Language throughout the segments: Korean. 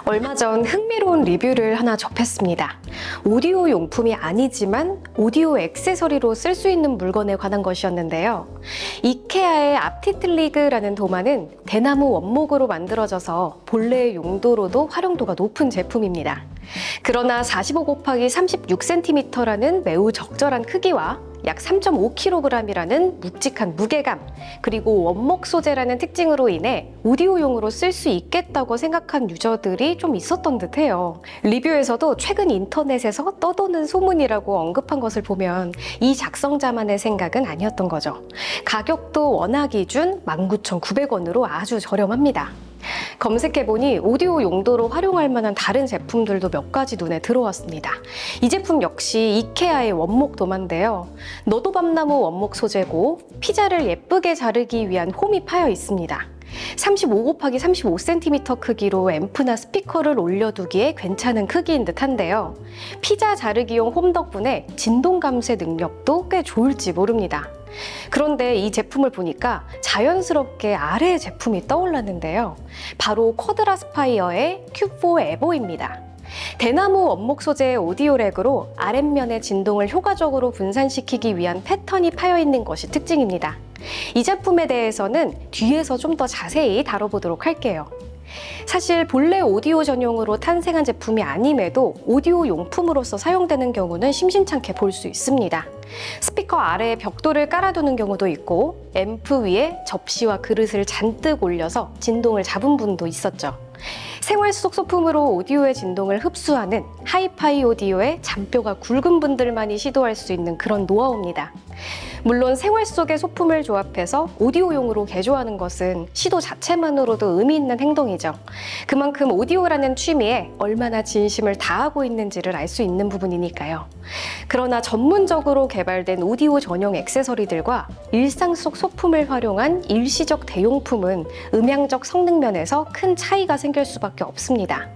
얼마 전 흥미로운 리뷰를 하나 접했습니다. 오디오 용품이 아니지만 오디오 액세서리로 쓸 수 있는 물건에 관한 것이었는데요. 이케아의 앞티틀리그라는 도마는 대나무 원목으로 만들어져서 본래의 용도로도 활용도가 높은 제품입니다. 그러나 45 곱하기 36cm라는 매우 적절한 크기와 약 3.5kg이라는 묵직한 무게감, 그리고 원목 소재라는 특징으로 인해 오디오용으로 쓸 수 있겠다고 생각한 유저들이 좀 있었던 듯해요. 리뷰에서도 최근 인터넷에서 떠도는 소문이라고 언급한 것을 보면 이 작성자만의 생각은 아니었던 거죠. 가격도 원화 기준 19,900원으로 아주 저렴합니다. 검색해보니 오디오 용도로 활용할 만한 다른 제품들도 몇 가지 눈에 들어왔습니다. 이 제품 역시 이케아의 원목 도마인데요. 너도밤나무 원목 소재고 피자를 예쁘게 자르기 위한 홈이 파여 있습니다. 35 곱하기 35cm 크기로 앰프나 스피커를 올려두기에 괜찮은 크기인 듯한데요. 피자 자르기용 홈 덕분에 진동 감쇄 능력도 꽤 좋을지 모릅니다. 그런데 이 제품을 보니까 자연스럽게 아래의 제품이 떠올랐는데요. 바로 쿼드라스파이어의 Q4 에보입니다. 대나무 원목 소재의 오디오 렉으로 아랫면의 진동을 효과적으로 분산시키기 위한 패턴이 파여 있는 것이 특징입니다. 이 제품에 대해서는 뒤에서 좀 더 자세히 다뤄보도록 할게요. 사실 본래 오디오 전용으로 탄생한 제품이 아님에도 오디오 용품으로서 사용되는 경우는 심심찮게 볼 수 있습니다. 스피커 아래에 벽돌을 깔아두는 경우도 있고 앰프 위에 접시와 그릇을 잔뜩 올려서 진동을 잡은 분도 있었죠. 생활 속 소품으로 오디오의 진동을 흡수하는 하이파이 오디오의 잔뼈가 굵은 분들만이 시도할 수 있는 그런 노하우입니다. 물론 생활 속의 소품을 조합해서 오디오용으로 개조하는 것은 시도 자체만으로도 의미 있는 행동이죠. 그만큼 오디오라는 취미에 얼마나 진심을 다하고 있는지를 알 수 있는 부분이니까요. 그러나 전문적으로 개발된 오디오 전용 액세서리들과 일상 속 소품을 활용한 일시적 대용품은 음향적 성능 면에서 큰 차이가 생길 수밖에 없습니다.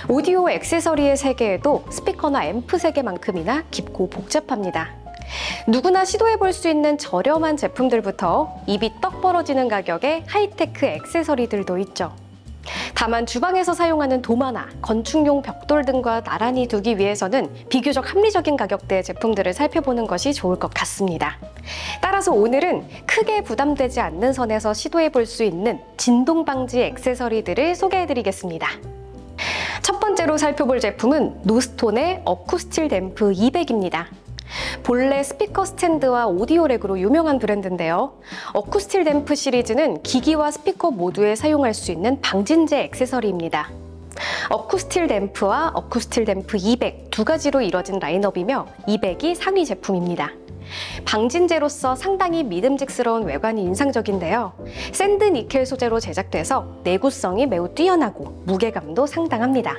오디오 액세서리의 세계에도 스피커나 앰프 세계만큼이나 깊고 복잡합니다. 누구나 시도해볼 수 있는 저렴한 제품들부터 입이 떡 벌어지는 가격의 하이테크 액세서리들도 있죠. 다만 주방에서 사용하는 도마나 건축용 벽돌 등과 나란히 두기 위해서는 비교적 합리적인 가격대의 제품들을 살펴보는 것이 좋을 것 같습니다. 따라서 오늘은 크게 부담되지 않는 선에서 시도해볼 수 있는 진동 방지 액세서리들을 소개해드리겠습니다. 첫 번째로 살펴볼 제품은 노스톤의 어쿠스틸 댐프 200입니다. 본래 스피커 스탠드와 오디오 렉으로 유명한 브랜드인데요. 어쿠스틸 댐프 시리즈는 기기와 스피커 모두에 사용할 수 있는 방진제 액세서리입니다. 어쿠스틸 댐프와 어쿠스틸 댐프 200 두 가지로 이뤄진 라인업이며 200이 상위 제품입니다. 방진제로서 상당히 믿음직스러운 외관이 인상적인데요. 샌드 니켈 소재로 제작돼서 내구성이 매우 뛰어나고 무게감도 상당합니다.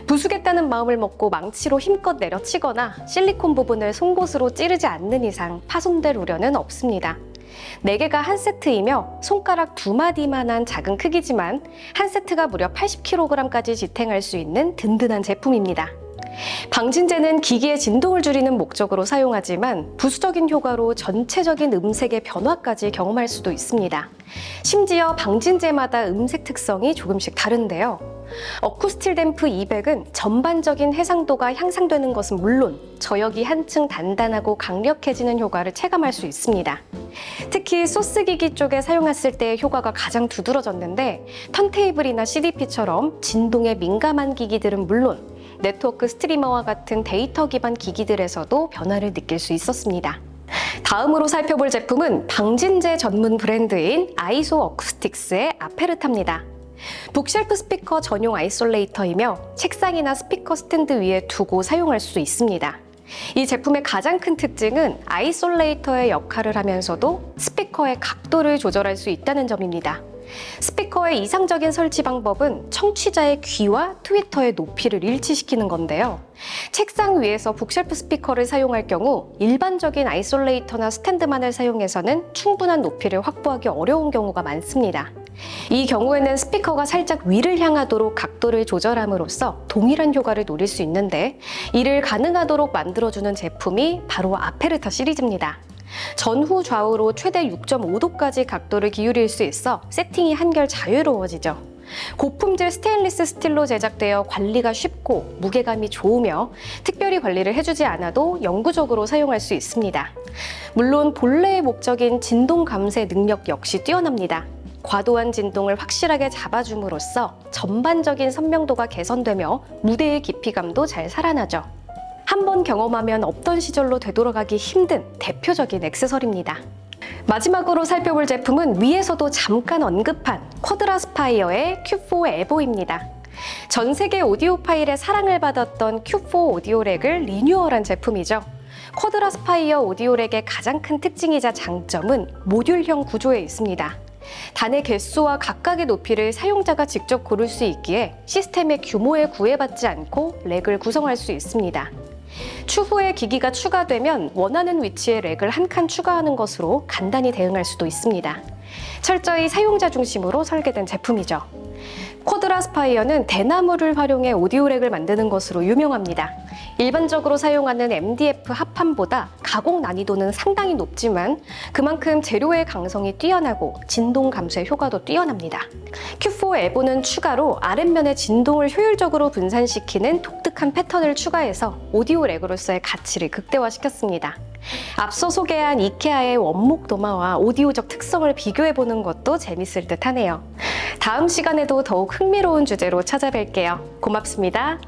부수겠다는 마음을 먹고 망치로 힘껏 내려치거나 실리콘 부분을 송곳으로 찌르지 않는 이상 파손될 우려는 없습니다. 4개가 한 세트이며 손가락 2마디만한 작은 크기지만 한 세트가 무려 80kg까지 지탱할 수 있는 든든한 제품입니다. 방진제는 기기의 진동을 줄이는 목적으로 사용하지만 부수적인 효과로 전체적인 음색의 변화까지 경험할 수도 있습니다. 심지어 방진제마다 음색 특성이 조금씩 다른데요. 어쿠스틸 댐프 200은 전반적인 해상도가 향상되는 것은 물론 저역이 한층 단단하고 강력해지는 효과를 체감할 수 있습니다. 특히 소스 기기 쪽에 사용했을 때의 효과가 가장 두드러졌는데 턴테이블이나 CDP처럼 진동에 민감한 기기들은 물론 네트워크 스트리머와 같은 데이터 기반 기기들에서도 변화를 느낄 수 있었습니다. 다음으로 살펴볼 제품은 방진제 전문 브랜드인 아이소 어쿠스틱스의 아페르타입니다. 북쉘프 스피커 전용 아이솔레이터이며 책상이나 스피커 스탠드 위에 두고 사용할 수 있습니다. 이 제품의 가장 큰 특징은 아이솔레이터의 역할을 하면서도 스피커의 각도를 조절할 수 있다는 점입니다. 스피커의 이상적인 설치 방법은 청취자의 귀와 트위터의 높이를 일치시키는 건데요. 책상 위에서 북쉘프 스피커를 사용할 경우 일반적인 아이솔레이터나 스탠드만을 사용해서는 충분한 높이를 확보하기 어려운 경우가 많습니다. 이 경우에는 스피커가 살짝 위를 향하도록 각도를 조절함으로써 동일한 효과를 노릴 수 있는데 이를 가능하도록 만들어주는 제품이 바로 아페르타 시리즈입니다. 전후 좌우로 최대 6.5도까지 각도를 기울일 수 있어 세팅이 한결 자유로워지죠. 고품질 스테인리스 스틸로 제작되어 관리가 쉽고 무게감이 좋으며 특별히 관리를 해주지 않아도 영구적으로 사용할 수 있습니다. 물론 본래의 목적인 진동 감쇄 능력 역시 뛰어납니다. 과도한 진동을 확실하게 잡아줌으로써 전반적인 선명도가 개선되며 무대의 깊이감도 잘 살아나죠. 한번 경험하면 없던 시절로 되돌아가기 힘든 대표적인 액세서리입니다. 마지막으로 살펴볼 제품은 위에서도 잠깐 언급한 쿼드라스파이어의 Q4 에보입니다. 전 세계 오디오파일의 사랑을 받았던 Q4 오디오렉을 리뉴얼한 제품이죠. 쿼드라스파이어 오디오렉의 가장 큰 특징이자 장점은 모듈형 구조에 있습니다. 단의 개수와 각각의 높이를 사용자가 직접 고를 수 있기에 시스템의 규모에 구애받지 않고 렉을 구성할 수 있습니다. 추후에 기기가 추가되면 원하는 위치에 렉을 한 칸 추가하는 것으로 간단히 대응할 수도 있습니다. 철저히 사용자 중심으로 설계된 제품이죠. 쿼드라스파이어는 대나무를 활용해 오디오 렉을 만드는 것으로 유명합니다. 일반적으로 사용하는 MDF 합판보다 가공 난이도는 상당히 높지만 그만큼 재료의 강성이 뛰어나고 진동 감쇄 효과도 뛰어납니다. Q4 에보는 추가로 아랫면의 진동을 효율적으로 분산시키는 독특한 패턴을 추가해서 오디오 렉으로서의 가치를 극대화시켰습니다. 앞서 소개한 이케아의 원목 도마와 오디오적 특성을 비교해보는 것도 재밌을 듯 하네요. 다음 시간에도 더욱 흥미로운 주제로 찾아뵐게요. 고맙습니다.